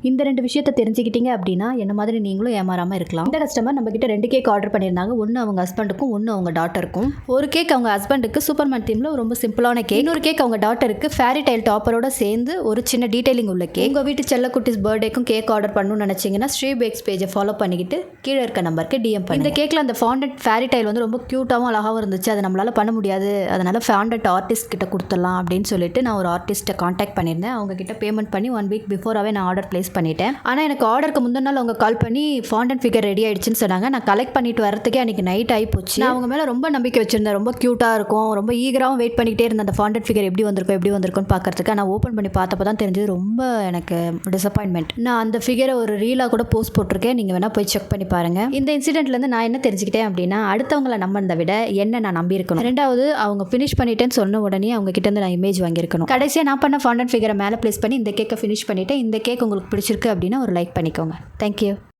இந்த 2 விஷயத்தை தெரிஞ்சுக்கிட்டீங்க அப்படின்னா என்ன மாதிரி நீங்களும் ஏமாறாமல் இருக்கலாம். இந்த கஸ்டமர் நம்ம கிட்ட 2 கேக் ஆர்டர் பண்ணியிருந்தாங்க. ஒன்று அவங்க ஹஸ்பண்டுக்கும், ஒன்று அவங்க டாட்டருக்கும். ஒரு கேக் அவங்க ஹஸ்பண்டுக்கு சூப்பர்மேன் தீமில் ரொம்ப சிம்பிளான கேக். இன்னொரு கேக் அவங்க டாட்டருக்கு ஃபேரி டைல் டாப்பரோட சேர்ந்து ஒரு சின்ன டீடைலிங் உள்ள கேக். உங்கள் வீட்டு செல்லக்குட்டிஸ் பர்த்டேக்கும் கேக் ஆர்டர் பண்ணணும்னு நினச்சிங்கன்னா ஸ்ரீ பேக்ஸ் பேஜை ஃபாலோ பண்ணிக்கிட்டு கீழே இருக்க நம்பருக்கு டிஎம் பண்ணி. இந்த கேக்கில் அந்த ஃபாண்டட் ஃபேரி டைல் வந்து ரொம்ப க்யூட்டாகவும் அழகாகவும் இருந்துச்சு. அதை நம்மளால் பண்ண முடியாது, அதனால் ஃபாண்டட் ஆர்டிஸ்ட் கிட்ட கொடுத்துடலாம் அப்படின்னு சொல்லிட்டு நான் ஒரு ஆர்டிஸ்ட்டை காண்டாக்ட் பண்ணியிருந்தேன். அவங்க கிட்ட பேமெண்ட் பண்ணி 1 வீக் பிஃபோராகவே நான் ஆர்டர் பிளேஸ் பண்ணிட்டேன். ஆனால் எனக்கு ஆர்டருக்கு முந்தின நாள் அவங்க கால் பண்ணி ஃபாண்டட் ஃபிகர் ரெடி ஆயிடுச்சுன்னு சொன்னாங்க. நான் கலெக்ட் பண்ணிட்டு வரதுக்கே அன்றைக்கி நைட் ஆகி போச்சு. நான் அவங்க மேலே ரொம்ப நம்பிக்கை வச்சிருந்தேன். ரொம்ப க்யூட்டாக இருக்கும், ரொம்ப ஈகராகவும் வெயிட் பண்ணிக்கிட்டே இருந்தேன் அந்த ஃபாண்டட் ஃபிகர் எப்படி வந்திருக்கும்னு பார்க்கறதுக்கு. நான் ஓப்பன் பண்ணி பார்த்தப்போ தான் தெரிஞ்சது ரொம்ப எனக்கு டிசப்பாயின்மெண்ட். நான் அந்த ஃபிகரை ஒரு ரீலாக கூட போஸ்ட் போட்டிருக்கேன், நீங்கள் வேணால் போய் செக் பண்ணி பாருங்கள். இந்த இன்சிடென்ட்லேருந்து நான் என்ன தெரிஞ்சுக்கிட்டேன் அப்படின்னா, அடுத்தவங்களை நம்பினதை விட என்ன நான் நம்பியிருக்கணும். 2வது அவங்க ஃபினிஷ் பண்ணிட்டேன்னு சொன்ன உடனே அவங்க கிட்டேருந்து நான் இமேஜ் வாங்கியிருக்கணும். கடைசியாக நான் பண்ண ஃபாண்டட் ஃபிகரை மேலே ப்ளேஸ் பண்ணி இந்த கேக்கை ஃபினிஷ் பண்ணிவிட்டேன். இந்த கேக் உங்களுக்கு பிடிச்சிருக்கு அப்படின்னா ஒரு லைக் பண்ணிக்கோங்க. தேங்க்யூ.